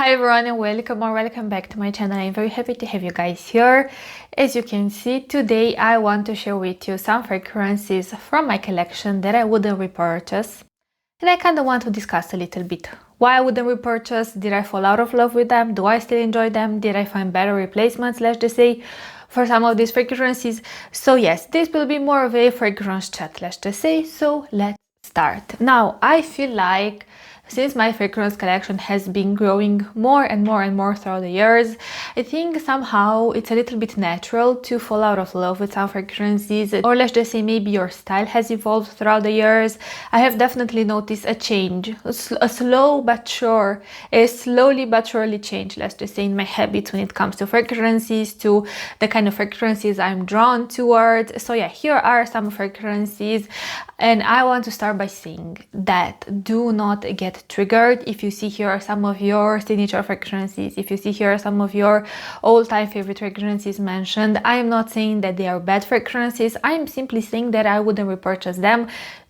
Hi everyone and welcome back to my channel. I'm very happy to have you guys here. As you can see, today I want to share with you some fragrances from my collection that I wouldn't repurchase. And I kind of want to discuss a little bit why I wouldn't repurchase. Did I fall out of love with them? Do I still enjoy them? Did I find better replacements, let's just say, for some of these fragrances? So yes, this will be more of a fragrance chat, let's just say. So let's start. Now, I feel like since my fragrance collection has been growing more and more throughout the years, I think somehow it's a little bit natural to fall out of love with some fragrances, or let's just say maybe your style has evolved throughout the years. I have definitely noticed a change, a slowly but surely change, let's just say, in my habits when it comes to fragrances, to the kind of fragrances I'm drawn towards. So yeah, here are some fragrances, and I want to start by saying that do not get triggered if you see here some of your signature fragrances, if you see here some of your all-time favorite fragrances mentioned. I am not saying that they are bad fragrances. I am simply saying that I wouldn't repurchase them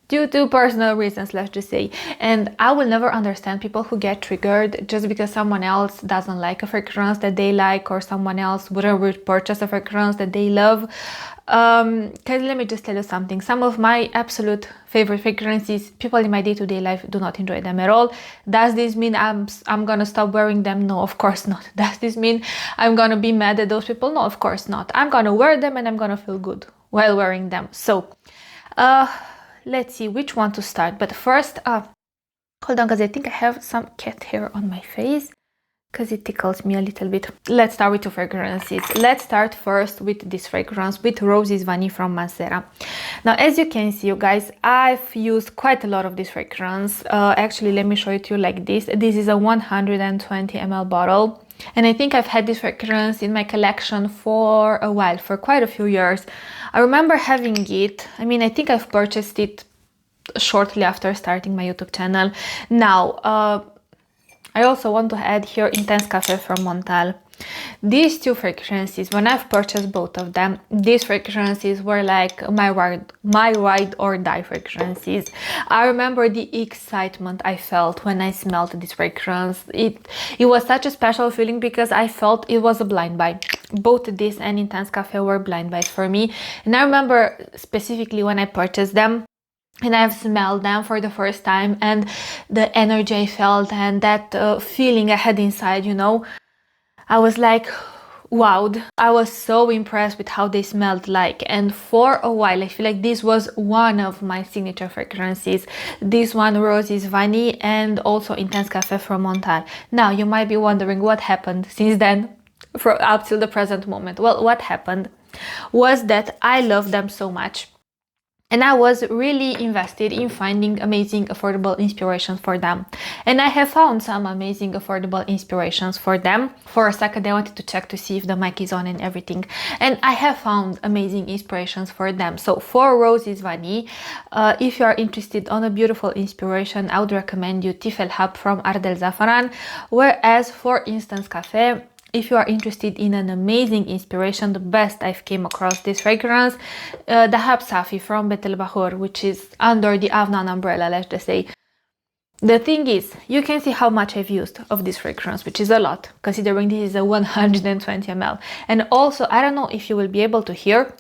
due to personal reasons, let's just say. And I will never understand people who get triggered just because someone else doesn't like a fragrance that they like, or someone else wouldn't repurchase a fragrance that they love. Because let me just tell you something. Some of my absolute favorite fragrances, people in my day-to-day life do not enjoy them at all. Does this mean I'm gonna stop wearing them? No, of course not. Does this mean I'm gonna be mad at those people? No, of course not. I'm gonna wear them and I'm gonna feel good while wearing them. So let's see which one to start. But first, hold on, because I think I have some cat hair on my face, because it tickles me a little bit. Let's start with two fragrances. Let's start first with this fragrance, with Roses Vanille from Mancera. Now, as you can see, you guys, I've used quite a lot of this fragrance. Actually, let me show it to you like this. This is a 120 ml bottle. And I think I've had this fragrance in my collection for a while, for quite a few years. I remember having it. I mean, I think I've purchased it shortly after starting my YouTube channel. Now, I also want to add here Intense Cafe from Montale. These two fragrances, when I've purchased both of them, these fragrances were like my ride or die fragrances. I remember the excitement I felt when I smelled this fragrance. It was such a special feeling because I felt it was a blind buy. Both this and Intense Cafe were blind buys for me. And I remember specifically when I purchased them, and I've smelled them for the first time, and the energy I felt and that feeling I had inside, you know, I was like, wowed. I was so impressed with how they smelled like. And for a while, I feel like this was one of my signature fragrances. This one, Roses Vanille, and also Intense Cafe from Montale. Now, you might be wondering what happened since then, up till the present moment. Well, what happened was that I love them so much. And I was really invested in finding amazing, affordable inspirations for them. And I have found some amazing, affordable inspirations for them. For a second, I wanted to check to see if the mic is on and everything. And I have found amazing inspirations for them. So for Roses Vanille, if you are interested on a beautiful inspiration, I would recommend you Tif El Hab from Ardel Zafaran. Whereas for Intense Cafe, if you are interested in an amazing inspiration, the best I've came across this fragrance, the Hab Safi from Bade'e Al Oud, which is under the Avnan umbrella, let's just say. The thing is, you can see how much I've used of this fragrance, which is a lot, considering this is a 120 ml. And also, I don't know if you will be able to hear,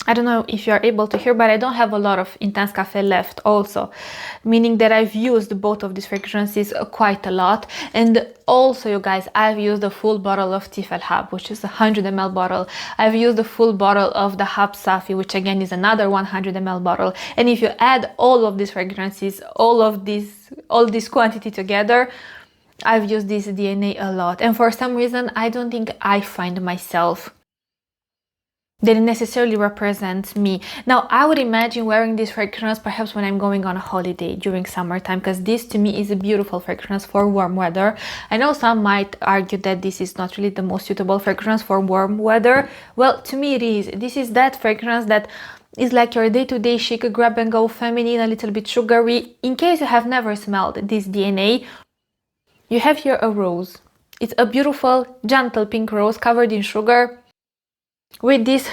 but I don't have a lot of Intense Cafe left also, meaning that I've used both of these fragrances quite a lot. And also, you guys, I've used a full bottle of Tif El Hab, which is a 100 ml bottle. I've used a full bottle of the Hab Safi, which again is another 100 ml bottle. And if you add all of these fragrances, all this quantity together, I've used this DNA a lot. And for some reason, I don't think I find myself that it necessarily represents me. Now, I would imagine wearing this fragrance perhaps when I'm going on a holiday during summertime, because this to me is a beautiful fragrance for warm weather. I know some might argue that this is not really the most suitable fragrance for warm weather. Well, to me it is. This is that fragrance that is like your day-to-day chic, grab and go, feminine, a little bit sugary. In case you have never smelled this DNA, you have here a rose. It's a beautiful, gentle pink rose covered in sugar, with this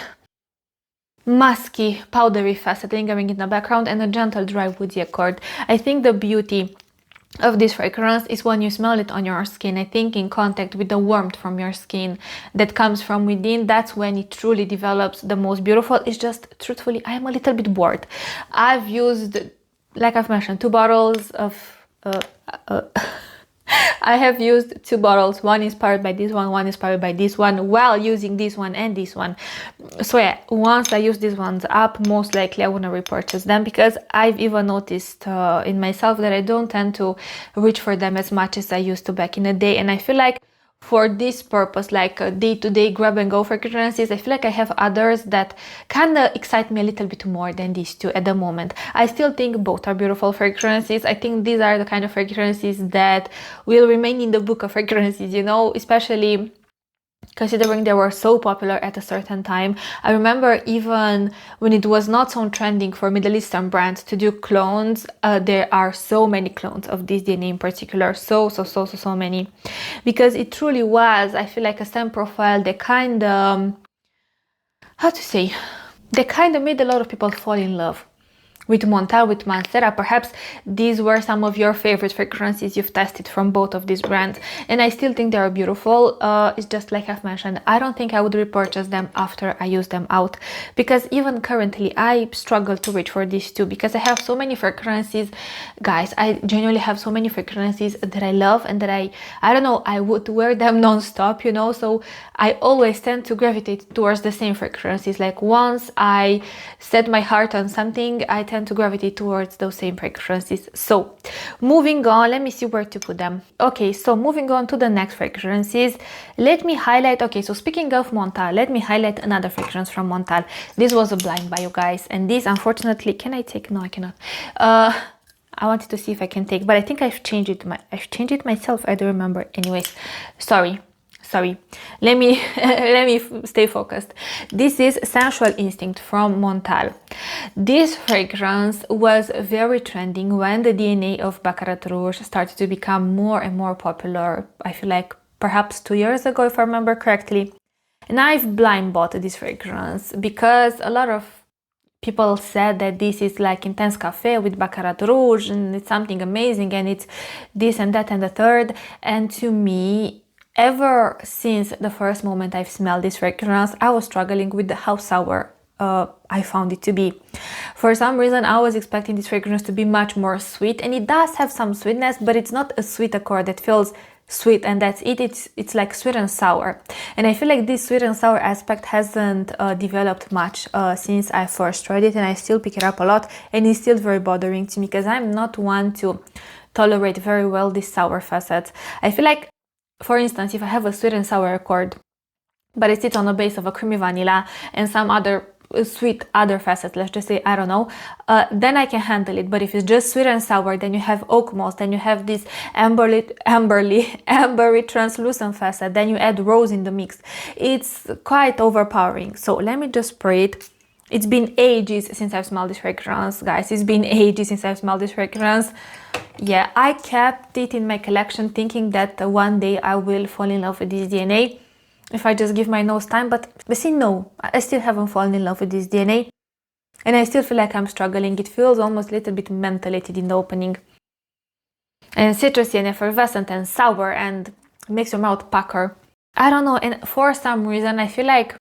musky, powdery facet lingering in the background and a gentle dry woody accord. I think the beauty of this fragrance is when you smell it on your skin. I think in contact with the warmth from your skin that comes from within, that's when it truly develops the most beautiful. It's just, truthfully, I am a little bit bored. I've used, like I've mentioned, 2 bottles of I have used 2 bottles, one inspired by this one inspired by this one, while using this one and this one. So yeah, once I use these ones up, most likely I want to repurchase them, because I've even noticed in myself that I don't tend to reach for them as much as I used to back in the day. And I feel like for this purpose, like day-to-day grab and go fragrances, I feel like I have others that kind of excite me a little bit more than these 2 at the moment. I still think both are beautiful fragrances. I think these are the kind of fragrances that will remain in the book of fragrances, you know, especially considering they were so popular at a certain time. I remember even when it was not so trending for Middle Eastern brands to do clones, there are so many clones of this DNA in particular, so many, because it truly was, I feel like, a scent profile that kind of, how to say, they kind of made a lot of people fall in love with Montale, with Mancera. Perhaps these were some of your favorite fragrances you've tested from both of these brands, and I still think they are beautiful. It's just like I've mentioned, I don't think I would repurchase them after I use them out, because even currently I struggle to reach for these 2, because I have so many fragrances, guys. I genuinely have so many fragrances that I love and that I don't know, I would wear them non-stop, you know, so I always tend to gravitate towards the same fragrances. Like once I set my heart on something, I tend to gravitate towards those same fragrances. So moving on, let me see where to put them. Okay, so moving on to the next fragrances, let me highlight, okay, so speaking of Montale, let me highlight another fragrance from Montale. This was a blind buy, you guys, and this, unfortunately, can I take? No, I cannot. I wanted to see if I can take, but I think I've changed it myself. I don't remember. Anyways, sorry. Let me stay focused. This is Sensual Instinct from Montale. This fragrance was very trending when the DNA of Baccarat Rouge started to become more and more popular. I feel like perhaps 2 years ago, if I remember correctly. And I've blind bought this fragrance because a lot of people said that this is like intense cafe with Baccarat Rouge and it's something amazing and it's this and that and the third. And to me, ever since the first moment I've smelled this fragrance, I was struggling with how sour I found it to be. For some reason, I was expecting this fragrance to be much more sweet, and it does have some sweetness, but it's not a sweet accord that feels sweet and that's it. It's like sweet and sour, and I feel like this sweet and sour aspect hasn't developed much since I first tried it, and I still pick it up a lot, and it's still very bothering to me because I'm not one to tolerate very well this sour facet. I feel like, for instance, if I have a sweet and sour accord, but it sits on a base of a creamy vanilla and some other sweet other facet, let's just say, I don't know, then I can handle it. But if it's just sweet and sour, then you have oak moss, then you have this ambery translucent facet, then you add rose in the mix. It's quite overpowering. So let me just spray it. It's been ages since I've smelled this fragrance, guys. It's been ages since I've smelled this fragrance. Yeah, I kept it in my collection thinking that one day I will fall in love with this DNA if I just give my nose time, but see, no, I still haven't fallen in love with this DNA, and I still feel like I'm struggling. It feels almost a little bit mentholated in the opening, and citrusy and effervescent and sour, and makes your mouth pucker. I don't know, and for some reason I feel like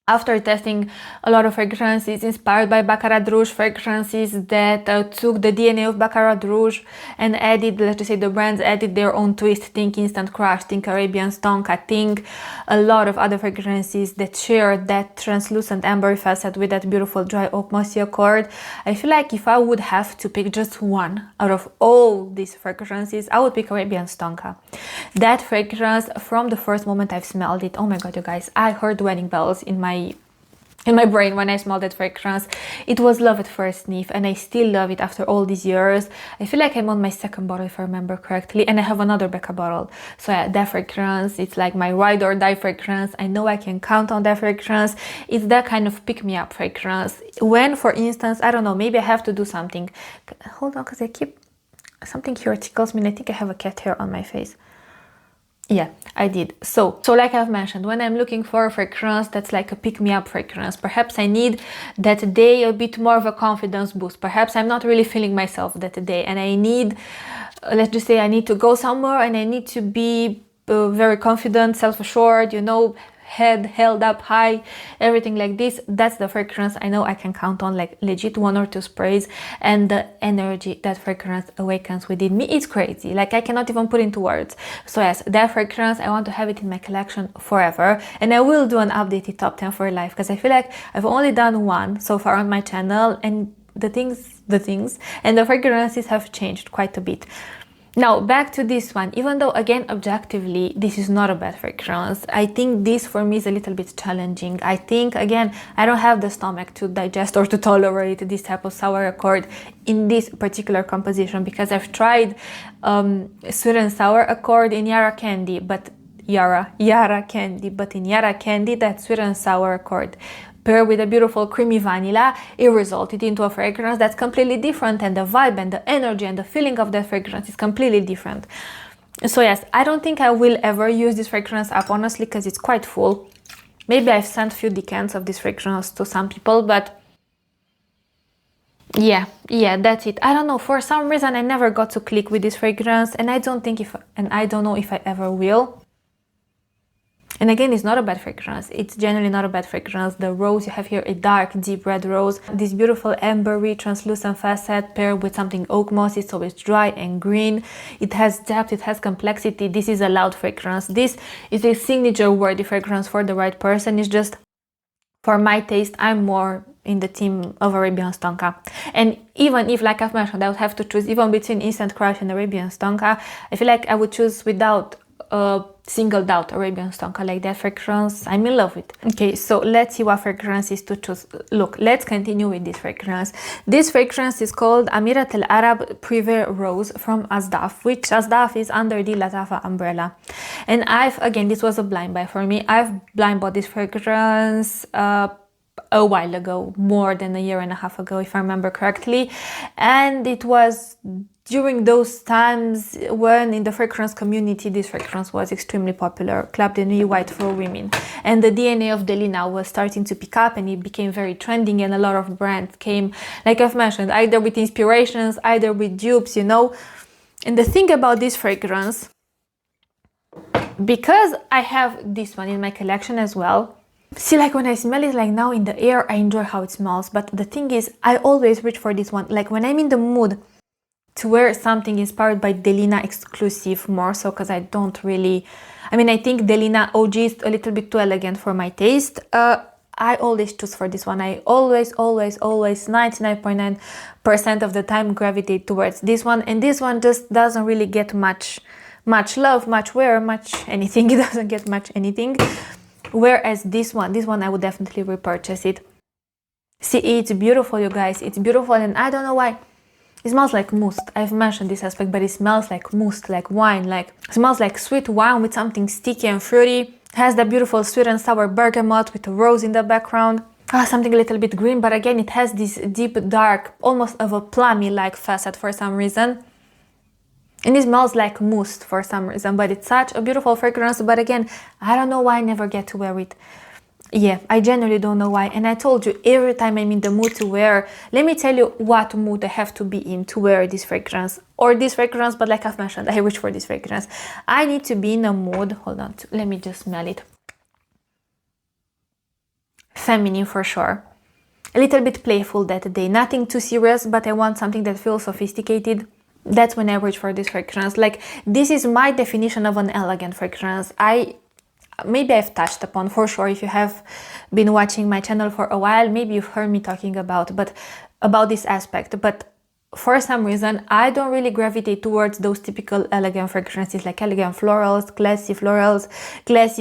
after testing a lot of fragrances inspired by Baccarat Rouge, fragrances that took the DNA of Baccarat Rouge and added, let's just say the brands added their own twist, think Instant Crush, think Arabian Stonka, think a lot of other fragrances that share that translucent amber facet with that beautiful dry oak mossy accord. I feel like if I would have to pick just one out of all these fragrances, I would pick Arabian Stonka. That fragrance, from the first moment I've smelled it, oh my god, you guys, I heard wedding bells in my brain when I smelled that fragrance. It was love at first sniff, and I still love it after all these years. I feel like I'm on my second bottle, if I remember correctly, and I have another Becca bottle. So yeah, that fragrance, it's like my ride or die fragrance. I know I can count on that fragrance. It's that kind of pick-me-up fragrance. When, for instance, I don't know, maybe I have to do something. Hold on, because I keep... something here tickles me, and I think I have a cat hair on my face. Yeah, I did. So like I've mentioned, when I'm looking for a fragrance that's like a pick-me-up fragrance, perhaps I need that day a bit more of a confidence boost. Perhaps I'm not really feeling myself that day and I need let's just say I need to go somewhere and I need to be very confident, self-assured, you know, head held up high, everything like this. That's the fragrance I know I can count on, like legit 1 or 2 sprays, and the energy that fragrance awakens within me is crazy. Like I cannot even put into words. So yes, that fragrance, I want to have it in my collection forever, and I will do an updated top 10 for life, because I feel like I've only done one so far on my channel, and the things and the fragrances have changed quite a bit. Now back to this one, even though again objectively this is not a bad fragrance, I think this for me is a little bit challenging. I think again I don't have the stomach to digest or to tolerate this type of sour accord in this particular composition, because I've tried sweet and sour accord in Yara candy, but Yara candy, but in Yara candy that sweet and sour accord paired with a beautiful creamy vanilla, it resulted into a fragrance that's completely different, and the vibe and the energy and the feeling of that fragrance is completely different. So yes, I don't think I will ever use this fragrance up, honestly, because it's quite full. Maybe I've sent a few decants of this fragrance to some people, but yeah, that's it. I don't know, for some reason I never got to click with this fragrance, and I don't know if I ever will. And again, it's not a bad fragrance. It's generally not a bad fragrance. The rose you have here, a dark, deep red rose. This beautiful ambery, translucent facet paired with something oak mossy, so it's dry and green. It has depth, it has complexity. This is a loud fragrance. This is a signature worthy fragrance for the right person. It's just, for my taste, I'm more in the team of Arabian Stonka. And even if, like I've mentioned, I would have to choose even between Instant Crush and Arabian Stonka, I feel like I would choose without singled out Arabian Stonka. Like that fragrance, I'm in love with. Okay, so let's see what fragrances to choose. Look, let's continue with this fragrance. This fragrance is called Amirat Al Arab Privé Rose from Asdaf, which Asdaf is under the Latafa umbrella. And again, this was a blind buy for me. I've blind bought this fragrance a while ago, more than a year and a half ago, if I remember correctly. And it was during those times when in the fragrance community this fragrance was extremely popular, Club de Nuit White for women, and the DNA of Delina was starting to pick up, and it became very trending, and a lot of brands came, like I've mentioned, either with inspirations, either with dupes, you know. And the thing about this fragrance, because I have this one in my collection as well, see, like when I smell it, like now in the air, I enjoy how it smells. But the thing is, I always reach for this one. Like when I'm in the mood to wear something inspired by Delina exclusive, more so, because I don't really, I mean, I think Delina OG is a little bit too elegant for my taste. I always choose for this one. I always 99.9% of the time gravitate towards this one. And this one just doesn't really get much love, much wear, much anything. It doesn't get much anything. Whereas this one I would definitely repurchase it. See, it's beautiful, you guys. It's beautiful, and I don't know why. It smells like mousse. I've mentioned this aspect, but it smells like mousse, like wine, like it smells like sweet wine with something sticky and fruity. It has that beautiful sweet and sour bergamot with a rose in the background. Something a little bit green, but again, it has this deep, dark, almost of a plummy-like facet for some reason. And it smells like mousse for some reason, but it's such a beautiful fragrance. But again, I don't know why I never get to wear it. Yeah, I genuinely don't know why. And I told you, every time I'm in the mood to wear, let me tell you what mood I have to be in to wear this fragrance. Or this fragrance, but like I've mentioned, I wish for this fragrance. I need to be in a mood, hold on, let me just smell it. Feminine for sure. A little bit playful that day. Nothing too serious, but I want something that feels sophisticated. That's when I reach for this fragrance. Like, this is my definition of an elegant fragrance. Maybe I've touched upon, for sure, if you have been watching my channel for a while, maybe you've heard me talking about this aspect. But for some reason, I don't really gravitate towards those typical elegant fragrances, like elegant florals, classy,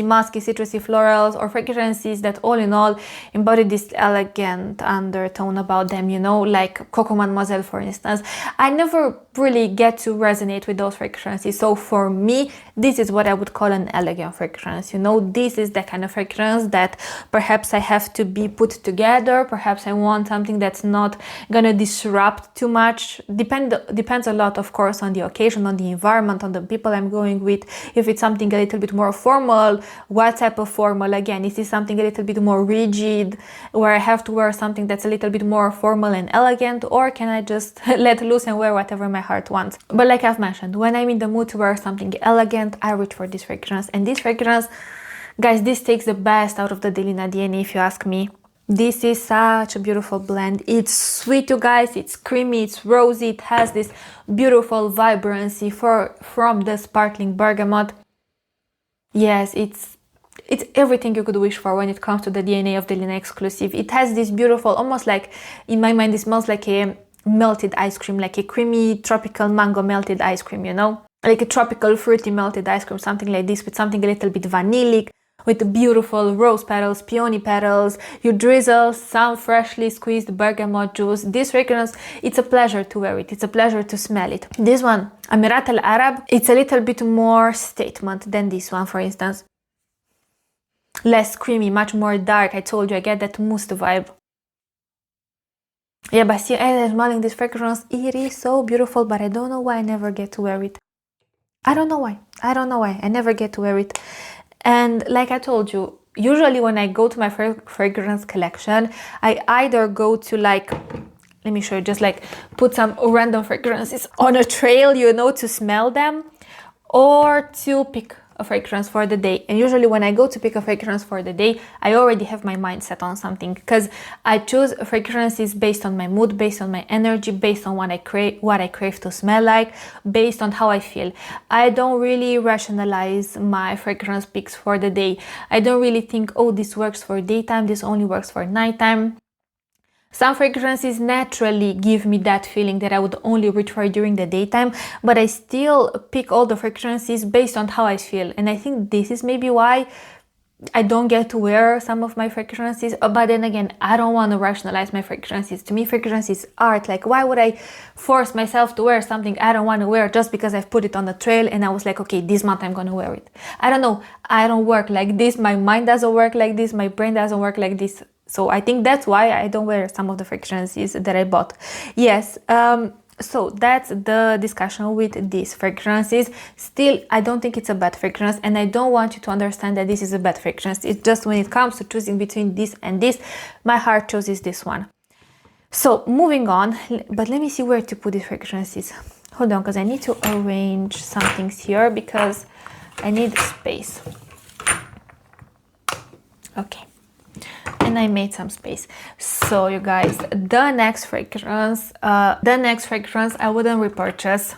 musky, citrusy florals, or fragrances that all in all embody this elegant undertone about them, you know, like Coco Mademoiselle, for instance. I never really get to resonate with those fragrances. So for me, this is what I would call an elegant fragrance. You know, this is the kind of fragrance that perhaps I have to be put together. Perhaps I want something that's not gonna disrupt too much depends a lot, of course, on the occasion, on the environment, on the people I'm going with. If it's something a little bit more formal, what type of formal? Again, is this something a little bit more rigid, where I have to wear something that's a little bit more formal and elegant, or can I just let loose and wear whatever my heart wants? But like I've mentioned, when I'm in the mood to wear something elegant, I reach for this fragrance. And this fragrance, guys, this takes the best out of the Delina DNA, if you ask me. This is such a beautiful blend. It's sweet, you guys, it's creamy, it's rosy, it has this beautiful vibrancy from the sparkling bergamot. Yes, it's everything you could wish for when it comes to the DNA of Delina exclusive. It has this beautiful, almost like, in my mind, it smells like a melted ice cream, like a creamy tropical mango melted ice cream, you know? Like a tropical fruity melted ice cream, something like this, with something a little bit vanillic, with beautiful rose petals, peony petals. You drizzle some freshly squeezed bergamot juice. This fragrance, it's a pleasure to wear it. It's a pleasure to smell it. This one, Amirat Al Arab, it's a little bit more statement than this one, for instance. Less creamy, much more dark. I told you, I get that mousse vibe. Yeah, but see, as I'm smelling this fragrance, it is so beautiful, but I don't know why I never get to wear it. I don't know why. I never get to wear it. And like I told you, usually when I go to my fragrance collection, I either go to, like, let me show you, just like put some random fragrances on a trail, you know, to smell them, or to pick a fragrance for the day. And usually when I go to pick a fragrance for the day, I already have my mind set on something, because I choose fragrances based on my mood, based on my energy, based on what I crave to smell like, based on how I feel. I don't really rationalize my fragrance picks for the day. I don't really think, oh, this works for daytime, this only works for nighttime. Some fragrances naturally give me that feeling that I would only reach for during the daytime, but I still pick all the fragrances based on how I feel. And I think this is maybe why I don't get to wear some of my fragrances. But then again, I don't want to rationalize my fragrances. To me, fragrance is art. Like, why would I force myself to wear something I don't want to wear just because I've put it on the trail and I was like, okay, this month I'm gonna wear it? I don't know. I don't work like this. My mind doesn't work like this. My brain doesn't work like this. So I think that's why I don't wear some of the fragrances that I bought. Yes, so that's the discussion with these fragrances. Still, I don't think it's a bad fragrance, and I don't want you to understand that this is a bad fragrance. It's just when it comes to choosing between this and this, my heart chooses this one. So moving on, but let me see where to put these fragrances. Hold on, because I need to arrange some things here because I need space. Okay. And I made some space. So you guys, the next fragrance I wouldn't repurchase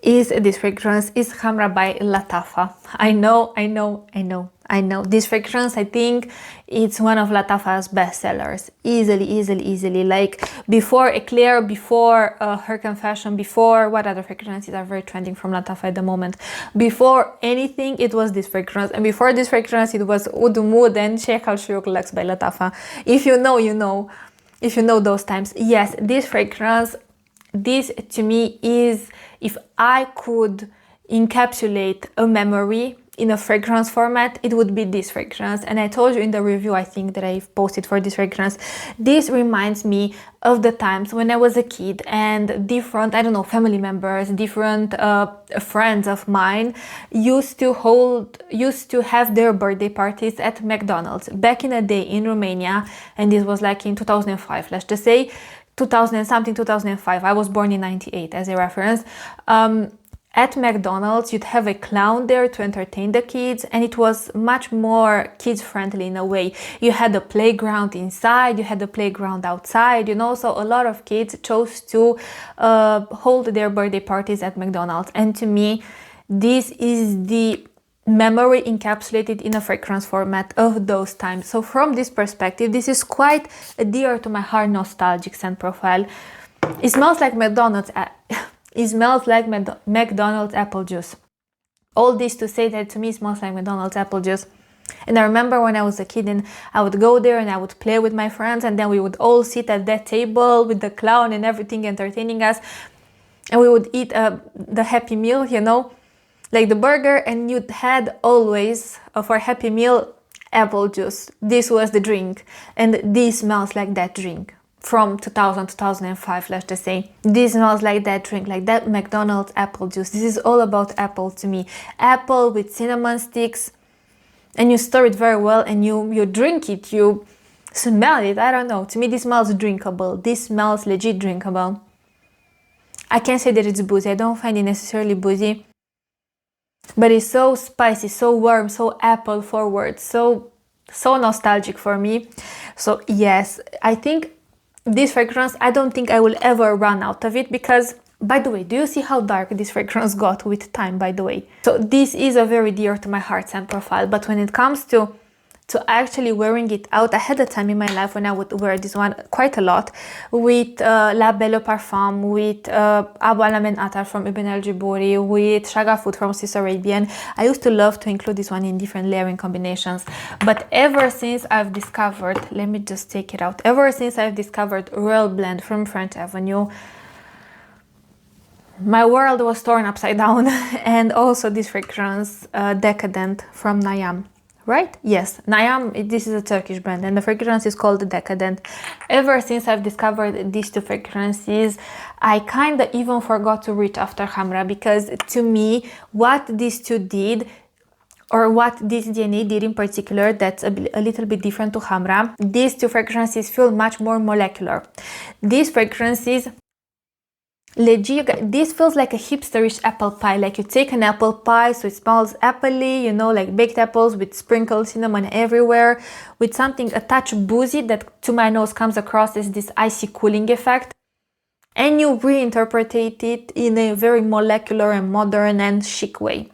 is this fragrance, is Khamra by Lattafa. I know. This fragrance, I think it's one of Lattafa's best sellers. Easily. Like before Eclair, before Her Confession, before what other fragrances are very trending from Lattafa at the moment. Before anything, it was this fragrance. And before this fragrance, it was Oud Mood and Sheikh Al Shuyuk Lux by Lattafa. If you know, you know. If you know those times. Yes, this fragrance, this to me is, if I could encapsulate a memory in a fragrance format, it would be this fragrance. And I told you in the review, I think, that I've posted for this fragrance, this reminds me of the times when I was a kid and different, I don't know, family members, different friends of mine used to have their birthday parties at McDonald's back in the day in Romania. And this was like in 2005, let's just say 2005. I was born in 98 as a reference. At McDonald's, you'd have a clown there to entertain the kids, and it was much more kids-friendly in a way. You had a playground inside, you had a playground outside, you know, so a lot of kids chose to hold their birthday parties at McDonald's. And to me, this is the memory encapsulated in a fragrance format of those times. So from this perspective, this is quite dear to my heart, nostalgic scent profile. It smells like McDonald's. It smells like McDonald's apple juice. All this to say that to me it smells like McDonald's apple juice. And I remember when I was a kid and I would go there and I would play with my friends, and then we would all sit at that table with the clown and everything entertaining us, and we would eat the Happy Meal, you know, like the burger, and you had always for Happy Meal apple juice. This was the drink, and this smells like that drink. from 2000, 2005, let's just say. This smells like that drink, like that McDonald's apple juice. This is all about apple to me. Apple with cinnamon sticks, and you stir it very well, and you drink it, you smell it. I don't know. To me, this smells drinkable. This smells legit drinkable. I can't say that it's boozy. I don't find it necessarily boozy, but it's so spicy, so warm, so apple forward, so nostalgic for me. So yes, I think this fragrance, I don't think I will ever run out of it, because, by the way, do you see how dark this fragrance got with time, by the way? So this is a very dear to my heart scent profile, but when it comes to actually wearing it out, I had a time in my life when I would wear this one quite a lot with La Belle Parfum, with Abu Alamen Atar from Ibn al-Jiburi, with Shagafood from Swiss Arabian. I used to love to include this one in different layering combinations. But ever since I've discovered, let me just take it out, ever since I've discovered Royal Blend from French Avenue, my world was torn upside down. And also this fragrance, Decadent from Nayam. Right? Yes, Nayam, this is a Turkish brand, and the fragrance is called Decadent. Ever since I've discovered these two fragrances, I kind of even forgot to reach after Hamra, because to me, what these two did, or what this DNA did in particular, that's a little bit different to Hamra, these two fragrances feel much more molecular. These fragrances, legit, this feels like a hipsterish apple pie. Like you take an apple pie, so it smells appley, you know, like baked apples with sprinkled cinnamon everywhere, with something a touch boozy that to my nose comes across as this icy cooling effect, and you reinterpret it in a very molecular and modern and chic way.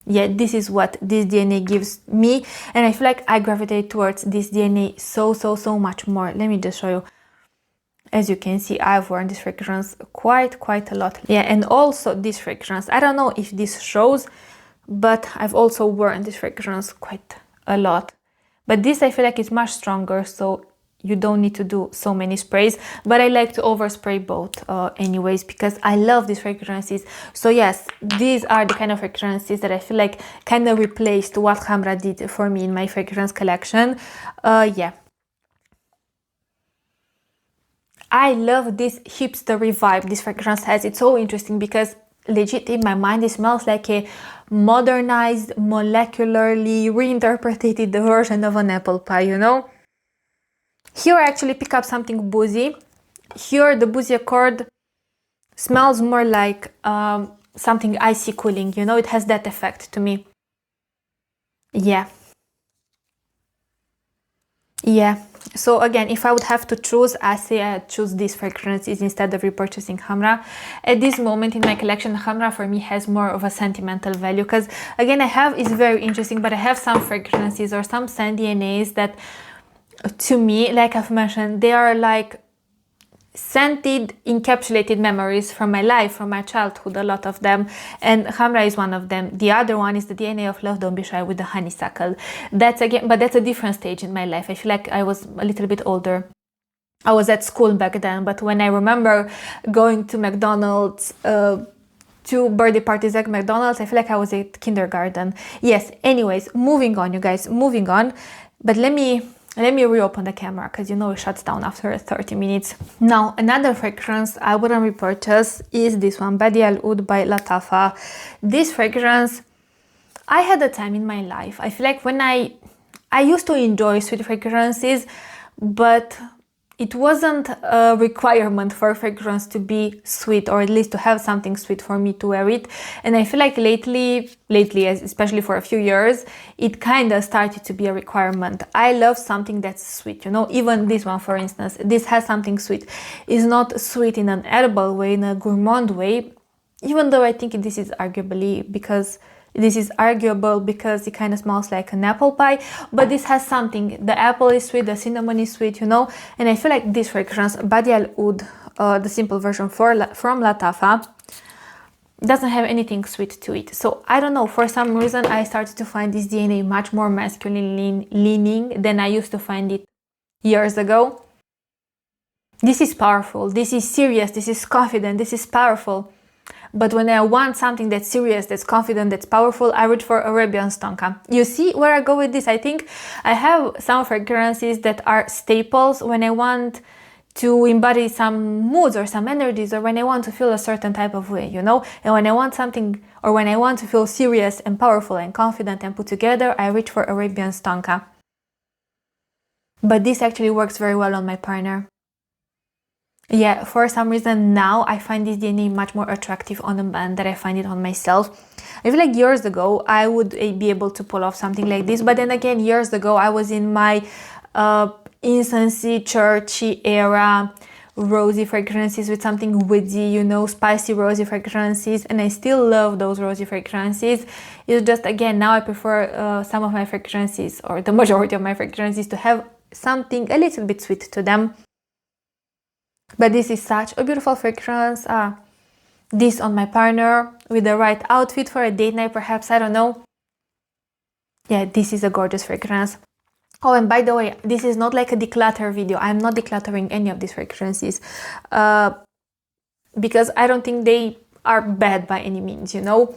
Yeah, this is what this DNA gives me, and I feel like I gravitate towards this DNA so much more. Let me just show you. As you can see, I've worn this fragrance quite a lot. Yeah, and also this fragrance, I don't know if this shows, but I've also worn this fragrance quite a lot. But this, I feel like it's much stronger, so you don't need to do so many sprays. But I like to overspray both anyways, because I love these fragrances. So yes, these are the kind of fragrances that I feel like kind of replaced what Hamra did for me in my fragrance collection. Yeah. I love this hipstery vibe this fragrance has. It's so interesting because legit in my mind it smells like a modernized, molecularly reinterpreted version of an apple pie, you know? Here I actually pick up something boozy. Here the boozy accord smells more like something icy cooling, you know? It has that effect to me. Yeah. Yeah. So again, if I would have to choose, I say I'd choose these fragrances instead of repurchasing Hamra. At this moment in my collection, Hamra for me has more of a sentimental value, because again, it's very interesting, but I have some fragrances or some scent DNAs that to me, like I've mentioned, they are like scented, encapsulated memories from my life, from my childhood, a lot of them, and Hamra is one of them. The other one is the DNA of Love Don't Be Shy with the honeysuckle. That's again, but that's a different stage in my life. I feel like I was a little bit older. I was at school back then, but when I remember going to McDonald's, to birthday parties at McDonald's, I feel like I was at kindergarten. Yes, anyways, moving on, you guys, moving on. But let me reopen the camera, because you know it shuts down after 30 minutes. Now, another fragrance I wouldn't repurchase is this one, Bade'e Al Oud by Latafa. This fragrance, I had a time in my life, I feel like when I used to enjoy sweet fragrances, but it wasn't a requirement for a fragrance to be sweet, or at least to have something sweet for me to wear it. And I feel like lately, especially for a few years, it kind of started to be a requirement. I love something that's sweet, you know, even this one, for instance, this has something sweet. It's not sweet in an edible way, in a gourmand way, even though I think this is arguable because it kind of smells like an apple pie, but this has something. The apple is sweet, the cinnamon is sweet, you know, and I feel like this fragrance, Bade'e Al Oud, the simple version from Latafa, doesn't have anything sweet to it. So I don't know, for some reason I started to find this DNA much more masculine leaning than I used to find it years ago. This is powerful, this is serious, this is confident, this is powerful. But when I want something that's serious, that's confident, that's powerful, I reach for Arabian Stonka. You see where I go with this? I think I have some fragrances that are staples when I want to embody some moods or some energies, or when I want to feel a certain type of way, you know. And when I want something, or when I want to feel serious and powerful and confident and put together, I reach for Arabian Stonka. But this actually works very well on my partner. Yeah, for some reason now I find this DNA much more attractive on a man than I find it on myself. I feel like years ago I would be able to pull off something like this, but then again, years ago I was in my infancy, churchy era, rosy fragrances with something woodsy, you know, spicy rosy fragrances, and I still love those rosy fragrances. It's just, again, now I prefer some of my fragrances, or the majority of my fragrances, to have something a little bit sweet to them. But this is such a beautiful fragrance. This on my partner with the right outfit for a date night, perhaps, I don't know. Yeah, this is a gorgeous fragrance. Oh, and by the way, this is not like a declutter video. I'm not decluttering any of these fragrances because I don't think they are bad by any means, you know.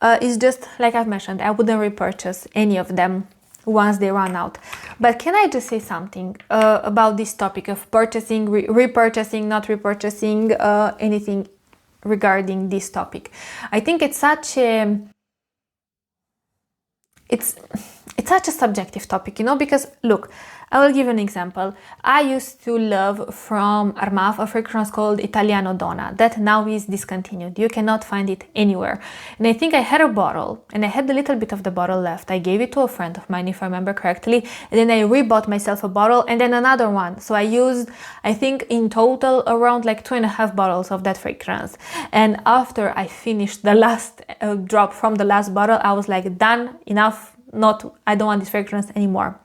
It's just, like I've mentioned, I wouldn't repurchase any of them once they run out. But can I just say something about this topic of purchasing, repurchasing, not repurchasing, anything regarding this topic? I think it's such a it's such a subjective topic, you know, because look, I will give you an example. I used to love from Armaf a fragrance called Italiano Donna that now is discontinued. You cannot find it anywhere. And I think I had a bottle and I had a little bit of the bottle left. I gave it to a friend of mine, if I remember correctly, and then I rebought myself a bottle and then another one. So I used, I think in total, around like 2.5 bottles of that fragrance. And after I finished the last drop from the last bottle, I was like, done, enough. I don't want this fragrance anymore.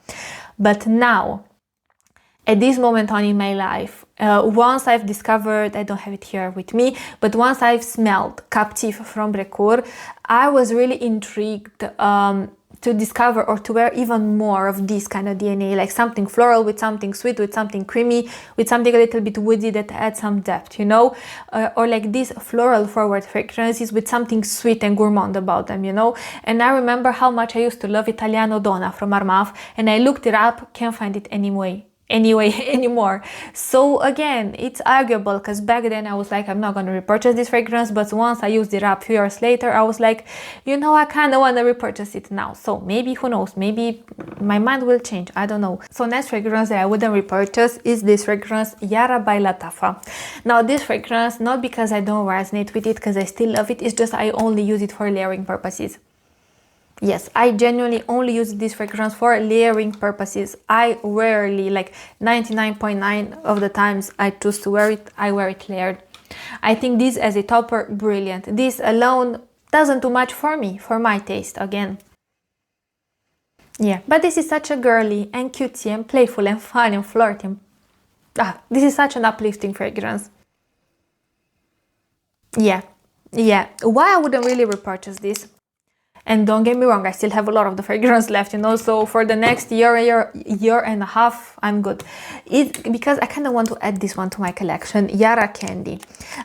But now, at this moment on in my life, once I've discovered, I don't have it here with me, but once I've smelled Captive from Brecourt, I was really intrigued to discover or to wear even more of this kind of DNA, like something floral with something sweet, with something creamy, with something a little bit woody that adds some depth, you know, or like these floral forward fragrances with something sweet and gourmand about them, you know. And I remember how much I used to love Italiano Donna from Armaf, and I looked it up, can't find it anymore. So again, it's arguable, because back then I was like, I'm not going to repurchase this fragrance, but once I used it up a few years later, I was like, you know, I kind of want to repurchase it now. So maybe, who knows, maybe my mind will change, I don't know. So next fragrance that I wouldn't repurchase is this fragrance, Yara by Lattafa. Now this fragrance, not because I don't resonate with it, because I still love it, it's just I only use it for layering purposes. Yes, I genuinely only use this fragrance for layering purposes. I rarely, like 99.9% of the times I choose to wear it, I wear it layered. I think this as a topper, brilliant. This alone doesn't do much for me, for my taste, again. Yeah, but this is such a girly and cutesy and playful and fun and flirty. This is such an uplifting fragrance. Yeah. Why I wouldn't really repurchase this? And don't get me wrong, I still have a lot of the fragrance left, you know, so for the next year and a half, I'm good. It's because I kind of want to add this one to my collection, Yara Candy.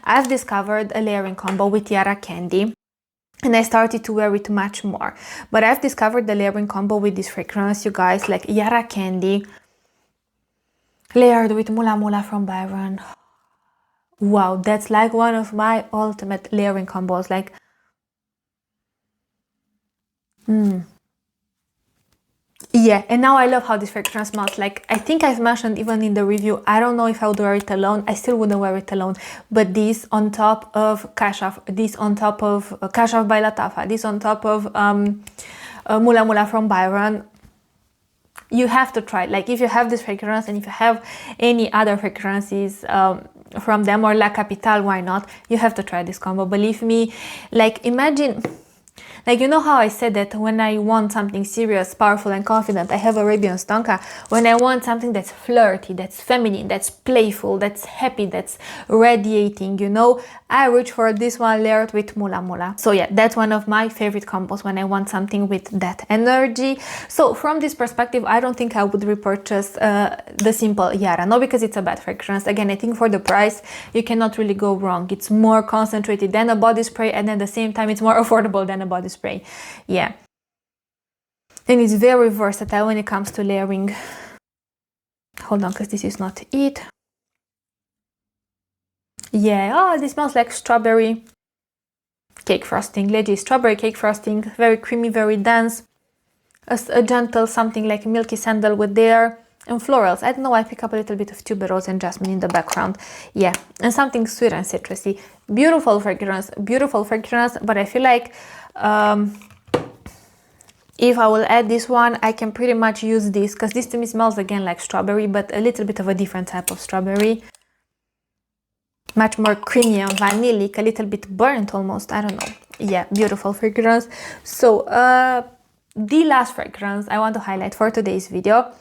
I've discovered a layering combo with Yara Candy, and I started to wear it much more. But I've discovered the layering combo with this fragrance, you guys, like Yara Candy, layered with Mula Mula from Byron. Wow, that's like one of my ultimate layering combos, like... Yeah, and now I love how this fragrance smells. Like, I think I've mentioned even in the review, I don't know if I would wear it alone. I still wouldn't wear it alone. But this on top of Kashaf, this on top of Kashaf by Lattafa, this on top of Mula Mula from Byron, you have to try. Like, if you have this fragrance and if you have any other fragrances from them, or La Capitale, why not? You have to try this combo. Believe me, like, imagine... Like, you know how I said that when I want something serious, powerful and confident, I have Arabian Stonka. When I want something that's flirty, that's feminine, that's playful, that's happy, that's radiating, you know, I reach for this one layered with Mula Mula. So yeah, that's one of my favorite combos when I want something with that energy. So from this perspective, I don't think I would repurchase the simple Yara. Not because it's a bad fragrance. Again, I think for the price, you cannot really go wrong. It's more concentrated than a body spray, and at the same time, it's more affordable than a body spray. Yeah. And it's very versatile when it comes to layering. Hold on, because this is not it. Yeah, oh, this smells like strawberry cake frosting, legit strawberry cake frosting, very creamy, very dense. A gentle something like milky sandalwood there, and florals. I don't know, I pick up a little bit of tuberose and jasmine in the background. Yeah, and something sweet and citrusy. Beautiful fragrance, but I feel like if I will add this one, I can pretty much use this, because this to me smells again like strawberry, but a little bit of a different type of strawberry. Much more creamy and vanillic, a little bit burnt almost, I don't know. Yeah, beautiful fragrance. So, the last fragrance I want to highlight for today's video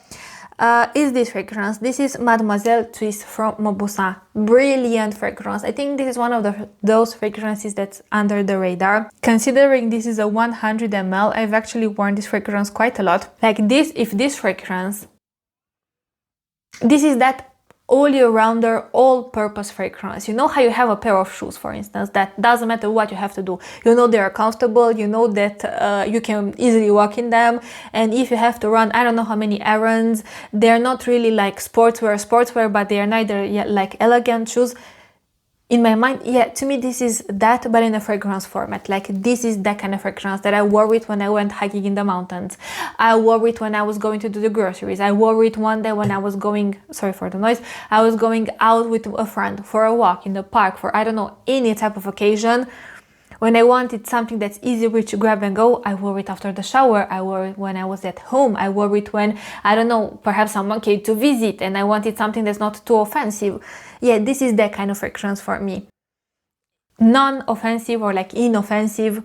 is this fragrance. This is Mademoiselle Twist from Mauboussin. Brilliant fragrance. I think this is one of those fragrances that's under the radar. Considering this is a 100 ml, I've actually worn this fragrance quite a lot. Like this, if this fragrance, this is that all-year-rounder, all-purpose fragrance. You know how you have a pair of shoes, for instance, that doesn't matter what you have to do. You know they are comfortable, you know that you can easily walk in them, and if you have to run, I don't know how many errands, they're not really like sportswear, but they are neither yet like elegant shoes. In my mind, yeah, to me this is that, but in a fragrance format. Like this is that kind of fragrance that I wore it when I went hiking in the mountains. I wore it when I was going to do the groceries. I wore it one day when I was going, sorry for the noise, I was going out with a friend for a walk in the park, for I don't know, any type of occasion. When I wanted something that's easy to grab and go, I wore it after the shower. I wore it when I was at home. I wore it when, I don't know, perhaps someone came to visit and I wanted something that's not too offensive. Yeah, this is that kind of fragrance for me. Non-offensive or like inoffensive.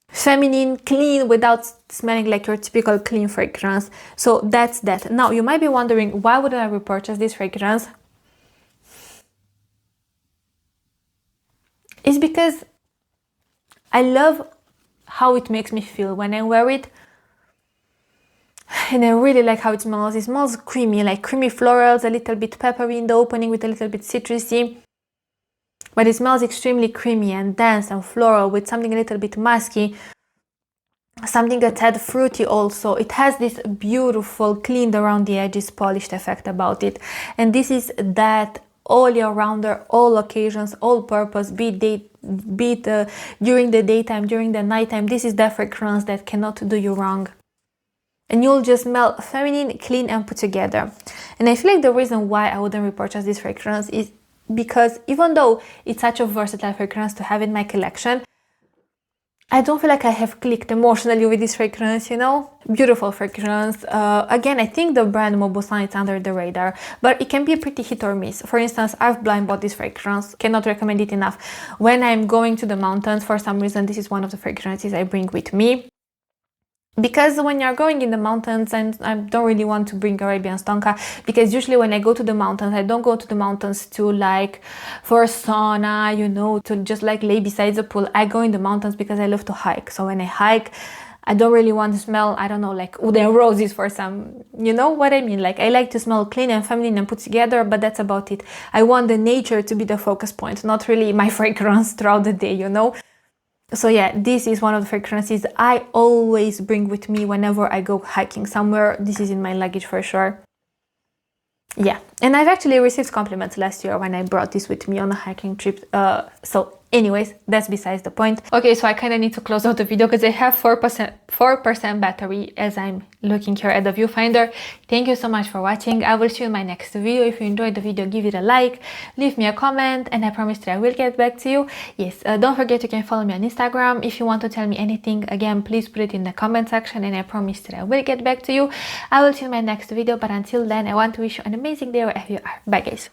Feminine, clean, without smelling like your typical clean fragrance. So that's that. Now, you might be wondering, why wouldn't I repurchase this fragrance? It's because I love how it makes me feel when I wear it, and I really like how it smells. It smells creamy, like creamy florals, a little bit peppery in the opening with a little bit citrusy, but it smells extremely creamy and dense and floral with something a little bit musky, something a tad fruity also. It has this beautiful cleaned around the edges polished effect about it, and this is that all-year-rounder, all occasions, all-purpose, be it during the daytime, during the nighttime. This is that fragrance that cannot do you wrong. And you'll just smell feminine, clean, and put together. And I feel like the reason why I wouldn't repurchase this fragrance is because even though it's such a versatile fragrance to have in my collection, I don't feel like I have clicked emotionally with this fragrance, you know? Beautiful fragrance. Again, I think the brand Mauboussin is under the radar, but it can be a pretty hit or miss. For instance, I've blind bought this fragrance, cannot recommend it enough. When I'm going to the mountains, for some reason, this is one of the fragrances I bring with me. Because when you're going in the mountains, and I don't really want to bring Arabian Stonka, because usually when I go to the mountains, I don't go to the mountains to like for a sauna, you know, to just like lay beside the pool. I go in the mountains because I love to hike. So when I hike, I don't really want to smell, I don't know, like oud and roses for some, you know what I mean? Like I like to smell clean and feminine and put together, but that's about it. I want the nature to be the focus point, not really my fragrance throughout the day, you know? So yeah, this is one of the fragrances I always bring with me whenever I go hiking somewhere. This is in my luggage for sure. Yeah, and I've actually received compliments last year when I brought this with me on a hiking trip. So anyways, that's besides the point. Okay, so I kind of need to close out the video because I have 4% battery as I'm looking here at the viewfinder. Thank you so much for watching. I will see you in my next video. If you enjoyed the video, give it a like, leave me a comment, and I promise that I will get back to you. Yes, don't forget you can follow me on Instagram. If you want to tell me anything, again, please put it in the comment section, and I promise that I will get back to you. I will see you in my next video, but until then, I want to wish you an amazing day wherever you are. Bye guys.